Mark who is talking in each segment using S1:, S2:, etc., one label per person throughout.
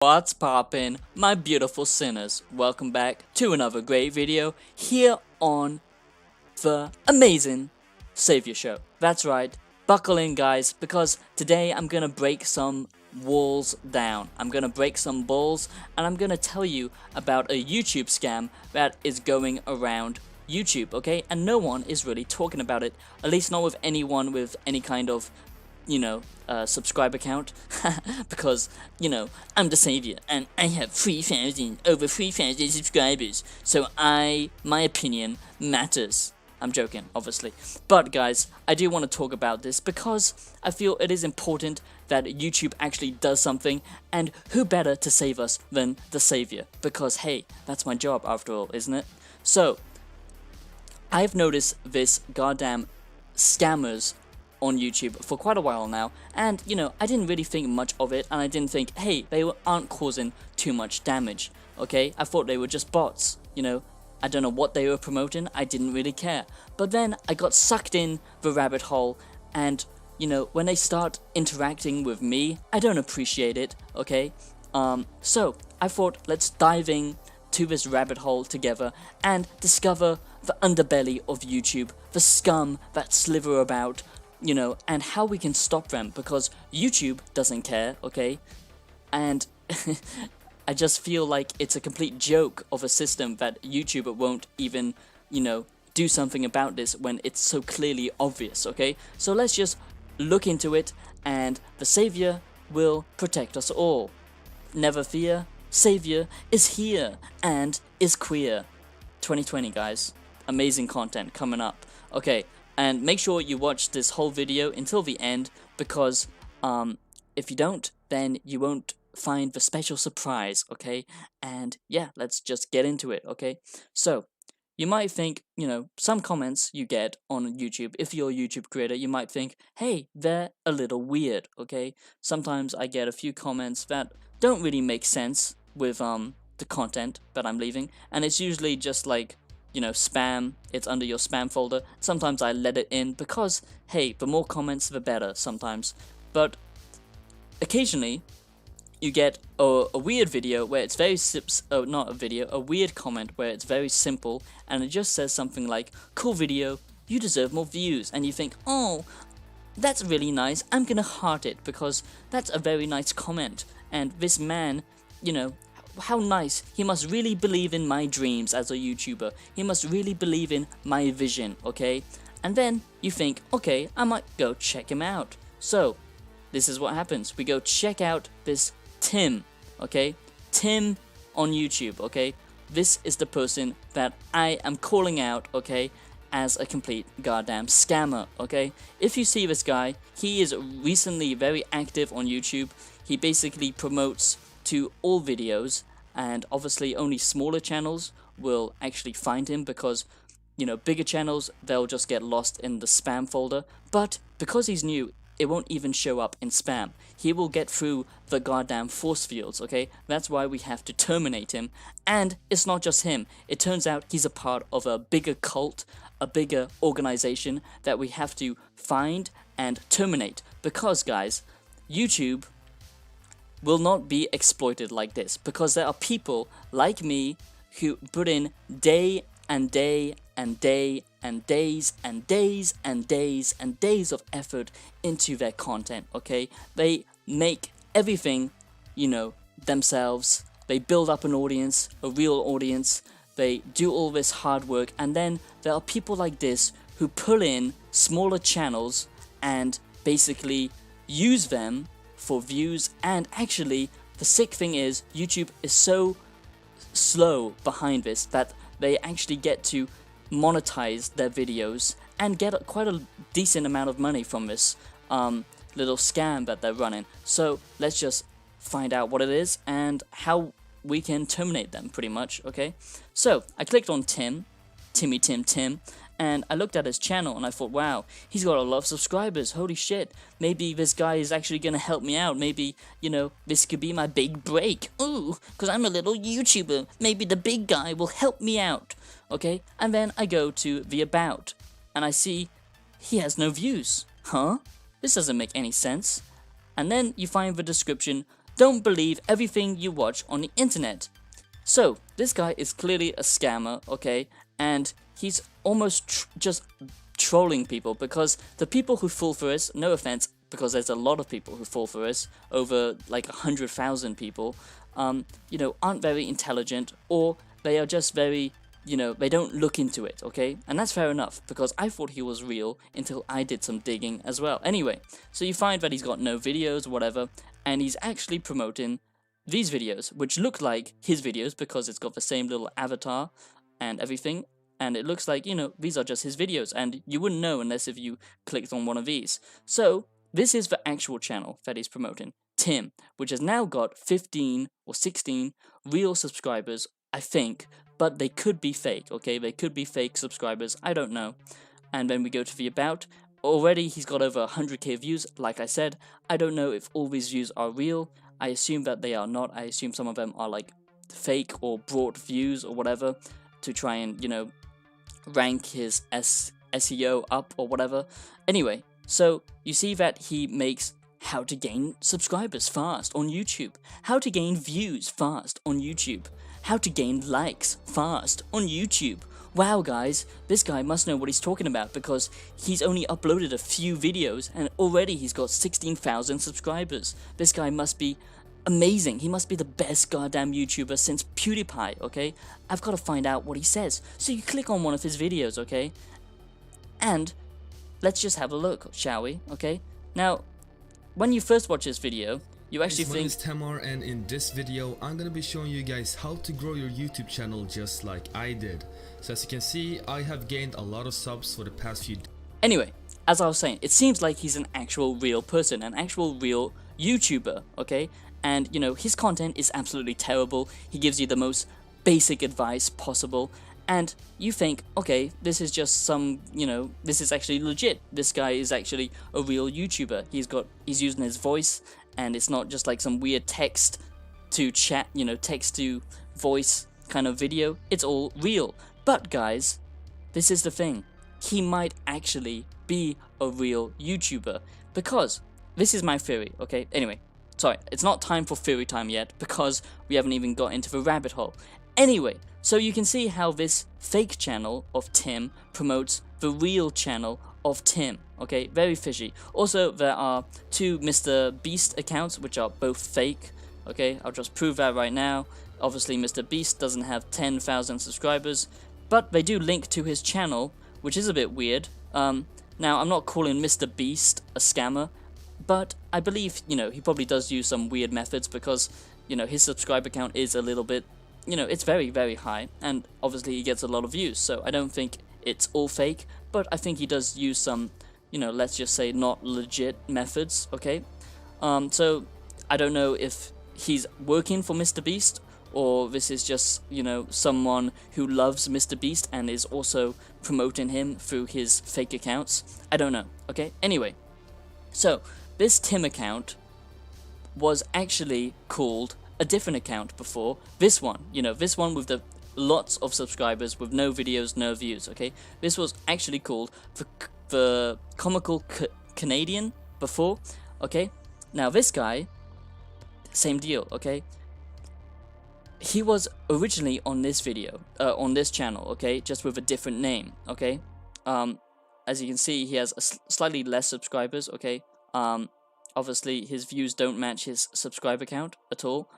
S1: What's poppin', my beautiful sinners? Welcome back to another great video here on the amazing Saviour Show. That's right, buckle in guys, because today I'm gonna break some walls down. I'm gonna break some balls, and I'm gonna tell you about a YouTube scam that is going around YouTube, okay? And no one is really talking about it, at least not with anyone with any kind of subscriber count, because, I'm the Saviour, and I have over 3,000 subscribers, so my opinion matters. I'm joking, obviously. But guys, I do want to talk about this because I feel it is important that YouTube actually does something, and who better to save us than the Saviour? Because hey, that's my job after all, isn't it? So, I've noticed this goddamn scammers on YouTube for quite a while now, and I didn't really think much of it, and I didn't think, hey, they aren't causing too much damage, okay? I thought they were just bots, I don't know what they were promoting, I didn't really care. But then I got sucked in the rabbit hole, and when they start interacting with me, I don't appreciate it, okay? So I thought, let's dive in to this rabbit hole together and discover the underbelly of YouTube, the scum that slither about, and how we can stop them, because YouTube doesn't care, okay? And I just feel like it's a complete joke of a system that YouTube won't even, do something about this when it's so clearly obvious, okay? So let's just look into it, and the Saviour will protect us all. Never fear, Saviour is here and is queer. 2020, guys. Amazing content coming up. Okay. And make sure you watch this whole video until the end, because if you don't, then you won't find the special surprise, okay? And yeah, let's just get into it, okay? So, you might think, some comments you get on YouTube, if you're a YouTube creator, you might think, hey, they're a little weird, okay? Sometimes I get a few comments that don't really make sense with the content that I'm leaving, and it's usually just like, spam, it's under your spam folder. Sometimes I let it in because, hey, the more comments, the better sometimes. But occasionally, you get a weird video where it's very not a video, a weird comment where it's very simple, and it just says something like, cool video, you deserve more views, and you think, oh, that's really nice, I'm gonna heart it, because that's a very nice comment, and this man, how nice, he must really believe in my dreams as a YouTuber, he must really believe in my vision, okay? And then you think, okay, I might go check him out. So, this is what happens, we go check out this TEM, okay? TEM on YouTube, okay? This is the person that I am calling out, okay, as a complete goddamn scammer, okay? If you see this guy, he is recently very active on YouTube, he basically promotes to all videos, and obviously only smaller channels will actually find him, because bigger channels, they'll just get lost in the spam folder. But because he's new, it won't even show up in spam. He will get through the goddamn force fields, okay? That's why we have to terminate him. And it's not just him, it turns out he's a part of a bigger cult, a bigger organization that we have to find and terminate, because guys, YouTube will not be exploited like this, because there are people like me who put in day and day and day and days and days and days and days of effort into their content, okay? They make everything, themselves, they build up an audience, a real audience, they do all this hard work, and then there are people like this who pull in smaller channels and basically use them for views. And actually, the sick thing is, YouTube is so slow behind this that they actually get to monetize their videos and get quite a decent amount of money from this little scam that they're running. So let's just find out what it is and how we can terminate them, pretty much, okay? So I clicked on Tim, and I looked at his channel and I thought, wow, he's got a lot of subscribers, holy shit, maybe this guy is actually gonna help me out, maybe, this could be my big break, ooh, cause I'm a little YouTuber, maybe the big guy will help me out, okay? And then I go to the about, and I see he has no views, huh? This doesn't make any sense. And then you find the description, Don't believe everything you watch on the internet. So, this guy is clearly a scammer, okay, and he's almost just trolling people, because the people who fall for this, no offense, because there's a lot of people who fall for this, over like 100,000 people, you know, aren't very intelligent, or they are just very, you know, they don't look into it, okay, and that's fair enough, because I thought he was real until I did some digging as well. Anyway, so you find that he's got no videos, whatever, and he's actually promoting these videos, which look like his videos because it's got the same little avatar and everything, and it looks like, you know, these are just his videos, and you wouldn't know unless if you clicked on one of these. So this is the actual channel that he's promoting, TEM, which has now got 15 or 16 real subscribers, I think, but they could be fake, okay, they could be fake subscribers, I don't know. And then we go to the about. Already he's got over 100k views, like I said. I don't know if all these views are real. I assume that they are not. I assume some of them are like fake or brought views or whatever to try and, you know, rank his SEO up or whatever. Anyway, so you see that he makes how to gain subscribers fast on YouTube, how to gain views fast on YouTube, how to gain likes fast on YouTube. Wow guys, this guy must know what he's talking about, because he's only uploaded a few videos and already he's got 16,000 subscribers. This guy must be amazing. He must be the best goddamn YouTuber since PewDiePie, okay? I've got to find out what he says. So you click on one of his videos, okay? And let's just have a look, shall we? Okay? Now, when you first watch this video, you actually think...
S2: My name is Tamar, and in this video I'm gonna be showing you guys how to grow your YouTube channel just like I did. So as you can see, I have gained a lot of subs for the past few...
S1: Anyway, as I was saying, it seems like he's an actual real person, an actual real YouTuber, okay? And, you know, his content is absolutely terrible. He gives you the most basic advice possible, and you think, okay, this is just some, you know, this is actually legit. This guy is actually a real YouTuber. He's using his voice, and it's not just like some weird text to chat, you know, text to voice kind of video. It's all real. But guys, this is the thing. He might actually be a real YouTuber, because this is my theory, okay? Anyway, sorry, it's not time for theory time yet, because we haven't even got into the rabbit hole. Anyway, so you can see how this fake channel of TEM promotes the real channel of TEM, okay? Very fishy. Also, there are two Mr. Beast accounts, which are both fake, okay? I'll just prove that right now. Obviously, Mr. Beast doesn't have 10,000 subscribers, but they do link to his channel, which is a bit weird. Now, I'm not calling Mr. Beast a scammer, but I believe, you know, he probably does use some weird methods, because, you know, his subscriber count is a little bit, you know, it's very, very high, and obviously he gets a lot of views, so I don't think it's all fake, but I think he does use some, you know, let's just say not legit methods, okay? So I don't know if he's working for Mr. Beast, or this is just, you know, someone who loves Mr. Beast and is also promoting him through his fake accounts. I don't know, okay? Anyway, so this TEM account was actually called a different account before this one, you know, this one with the lots of subscribers with no videos, no views, okay? This was actually called the Comical Canadian before, okay? Now this guy, same deal, okay? He was originally on this video, on this channel, okay, just with a different name, okay? As you can see, he has slightly less subscribers, okay? Obviously, his views don't match his subscriber count at all.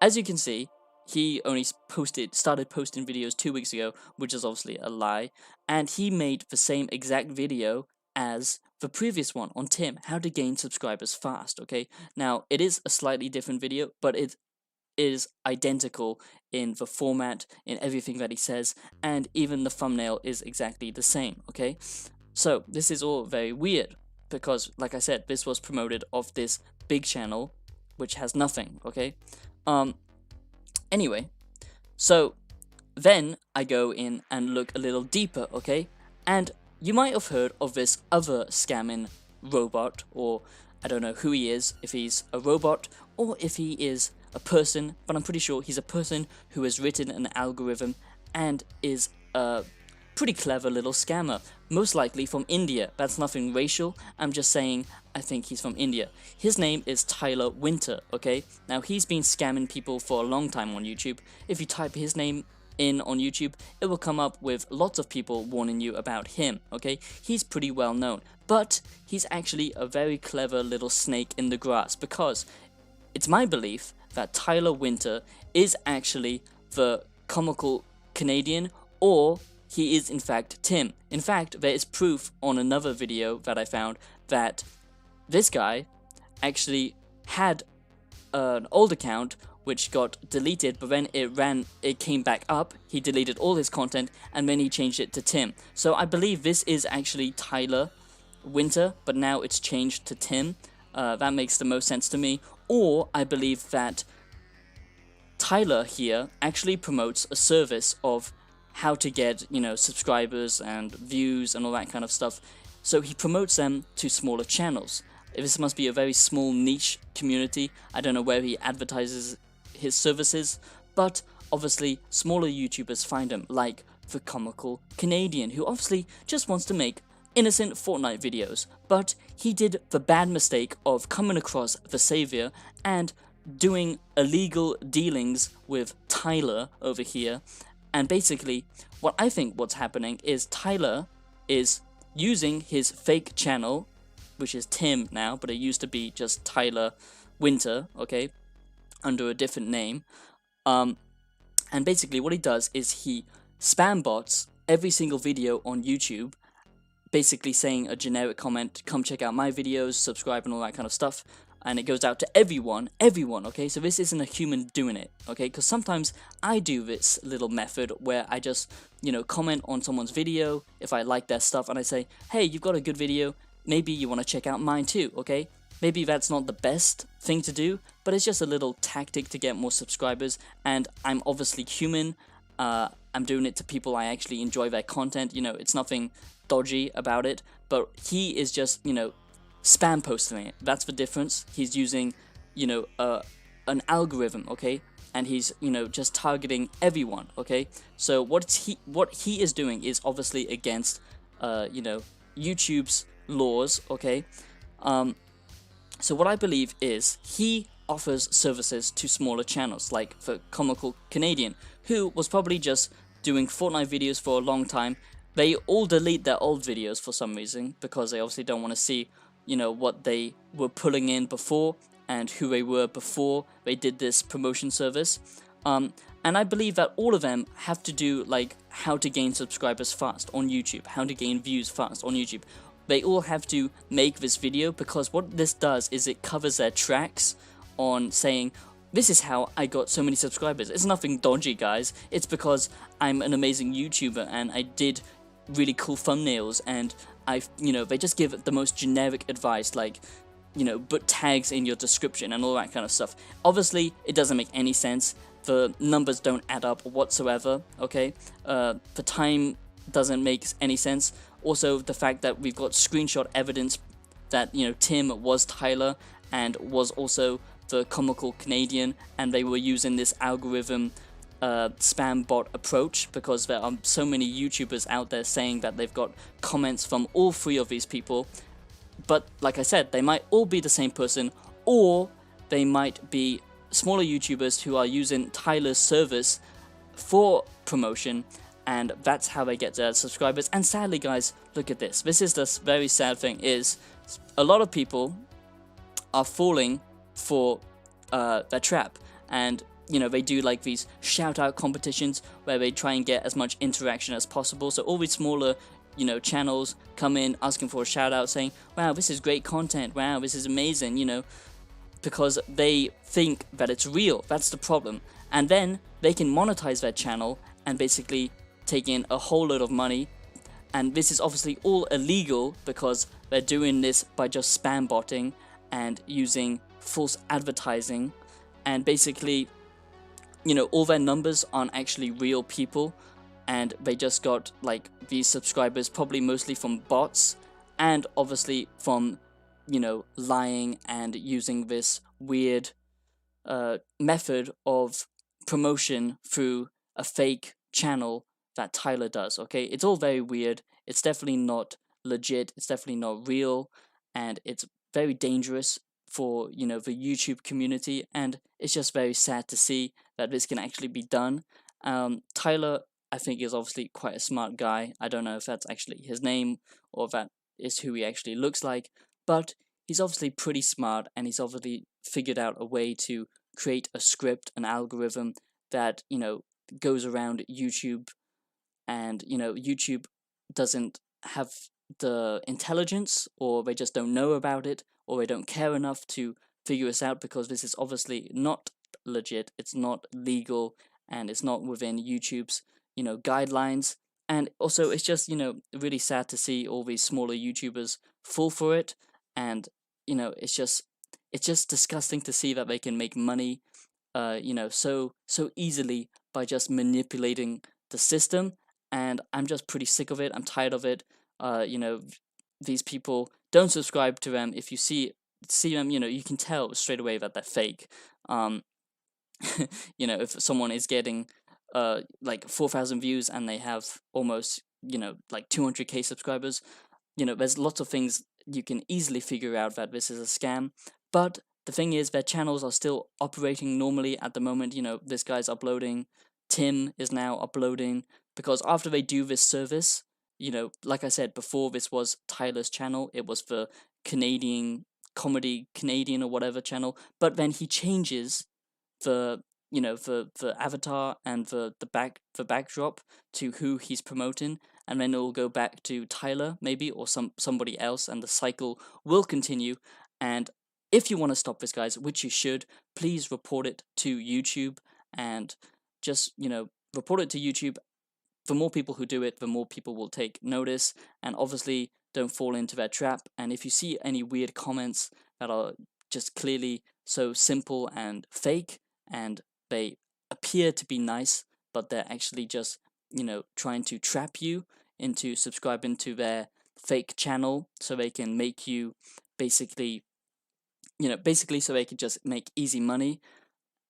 S1: As you can see, he only started posting videos 2 weeks ago, which is obviously a lie, and he made the same exact video as the previous one on TEM, how to gain subscribers fast, okay? Now, it is a slightly different video, but it is identical in the format, in everything that he says, and even the thumbnail is exactly the same, okay? So, this is all very weird, because, like I said, this was promoted off this big channel, which has nothing, okay? Anyway, so then I go in and look a little deeper, okay? And you might have heard of this other scamming robot, or I don't know who he is, if he's a robot or if he is a person, but I'm pretty sure he's a person who has written an algorithm and is pretty clever little scammer, most likely from India. That's nothing racial, I'm just saying I think he's from India. His name is Tyler Winter, okay? Now he's been scamming people for a long time on YouTube. If you type his name in on YouTube, it will come up with lots of people warning you about him, okay? He's pretty well known, but he's actually a very clever little snake in the grass, because it's my belief that Tyler Winter is actually the comical Canadian, or he is in fact Tim. In fact, there is proof on another video that I found that this guy actually had an old account which got deleted, but when it came back up, he deleted all his content and then he changed it to Tim. So I believe this is actually Tyler Winter, but now it's changed to Tim. That makes the most sense to me. Or I believe that Tyler here actually promotes a service of how to get, subscribers and views and all that kind of stuff. So he promotes them to smaller channels. This must be a very small niche community. I don't know where he advertises his services, but obviously smaller YouTubers find him, like the comical Canadian, who obviously just wants to make innocent Fortnite videos, but he did the bad mistake of coming across the Saviour and doing illegal dealings with Tyler over here. And basically, what I think what's happening is Tyler is using his fake channel, which is Tim now, but it used to be just Tyler Winter, okay, under a different name. And basically what he does is he spam bots every single video on YouTube, basically saying a generic comment, come check out my videos, subscribe and all that kind of stuff, and it goes out to everyone, okay? So this isn't a human doing it, okay? Because sometimes I do this little method where I just, comment on someone's video if I like their stuff, and I say, hey, you've got a good video, maybe you want to check out mine too, okay? Maybe that's not the best thing to do, but it's just a little tactic to get more subscribers, and I'm obviously human. I'm doing it to people I actually enjoy their content, it's nothing dodgy about it, but he is just, spam posting it. That's the difference. He's using, an algorithm, okay? And he's, just targeting everyone, okay? So what he is doing is obviously against, YouTube's laws, okay? So what I believe is he offers services to smaller channels, like the comical Canadian, who was probably just doing Fortnite videos for a long time. They all delete their old videos for some reason, because they obviously don't want to see, what they were pulling in before and who they were before they did this promotion service. And I believe that all of them have to do, like, how to gain subscribers fast on YouTube, how to gain views fast on YouTube. They all have to make this video, because what this does is it covers their tracks on saying, this is how I got so many subscribers. It's nothing dodgy, guys. It's because I'm an amazing YouTuber and I did really cool thumbnails, and they just give the most generic advice, like, put tags in your description and all that kind of stuff. Obviously, it doesn't make any sense. The numbers don't add up whatsoever, okay? The time doesn't make any sense. Also, the fact that we've got screenshot evidence that, Tim was Tyler and was also the comical Canadian, and they were using this algorithm spam bot approach, because there are so many YouTubers out there saying that they've got comments from all three of these people. But like I said, they might all be the same person, or they might be smaller YouTubers who are using Tyler's service for promotion, and that's how they get their subscribers. And sadly, guys, look at this. This is the very sad thing, is a lot of people are falling for their trap, and they do like these shout out competitions where they try and get as much interaction as possible. So all these smaller channels come in asking for a shout out, saying, wow, this is great content, wow, this is amazing, because they think that it's real. That's the problem. And then they can monetize their channel and basically take in a whole load of money. And this is obviously all illegal, because they're doing this by just spam botting and using false advertising, and basically all their numbers aren't actually real people, and they just got like these subscribers probably mostly from bots, and obviously from lying and using this weird method of promotion through a fake channel that Tyler does, okay? It's all very weird. It's definitely not legit. It's definitely not real. And it's very dangerous for, you know, the YouTube community. And it's just very sad to see that this can actually be done. Tyler, I think, is obviously quite a smart guy. I don't know if that's actually his name or if that is who he actually looks like. But he's obviously pretty smart, and he's obviously figured out a way to create a script, an algorithm that, you know, goes around YouTube. And, you know, YouTube doesn't have the intelligence, or they just don't know about it, or they don't care enough to figure this out, because this is obviously not legit, it's not legal, and it's not within YouTube's, you know, guidelines. And also, it's just, you know, really sad to see all these smaller YouTubers fall for it. And, you know, it's just disgusting to see that they can make money, you know, so easily by just manipulating the system. And I'm just pretty sick of it. I'm tired of it. You know, these people, don't subscribe to them. If you see them, you know, you can tell straight away that they're fake. Um, you know, if someone is getting like 4,000 views and they have almost, you know, like 200k subscribers, you know, there's lots of things you can easily figure out that this is a scam. But the thing is, their channels are still operating normally at the moment. You know, this guy's uploading, Tim is now uploading, because after they do this service, you know, like I said before, this was Tyler's channel. It was the Canadian comedy, Canadian or whatever channel. But then he changes the, you know, the avatar and the backdrop to who he's promoting, and then it'll go back to Tyler maybe, or somebody else, and the cycle will continue. And if you want to stop this, guys, which you should, please report it to YouTube. And just, you know, report it to YouTube. The more people who do it, the more people will take notice. And obviously, don't fall into their trap. And if you see any weird comments that are just clearly so simple and fake, and they appear to be nice, but they're actually just, you know, trying to trap you into subscribing to their fake channel so they can make you basically, you know, basically so they can just make easy money.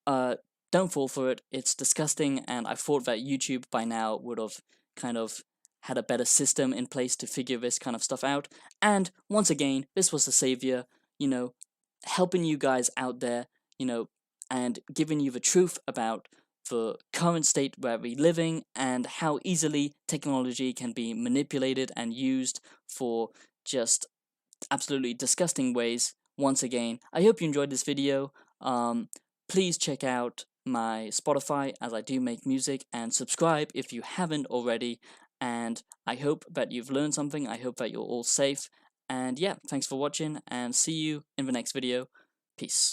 S1: uh, don't fall for it. It's disgusting, and I thought that YouTube by now would have kind of had a better system in place to figure this kind of stuff out. And once again, this was the Savior, you know, helping you guys out there, you know, and giving you the truth about the current state where we're living, and how easily technology can be manipulated and used for just absolutely disgusting ways. Once again, I hope you enjoyed this video. Please check out my Spotify, as I do make music, and subscribe if you haven't already. And I hope that you've learned something. I hope that you're all safe. And yeah, thanks for watching, and see you in the next video. Peace.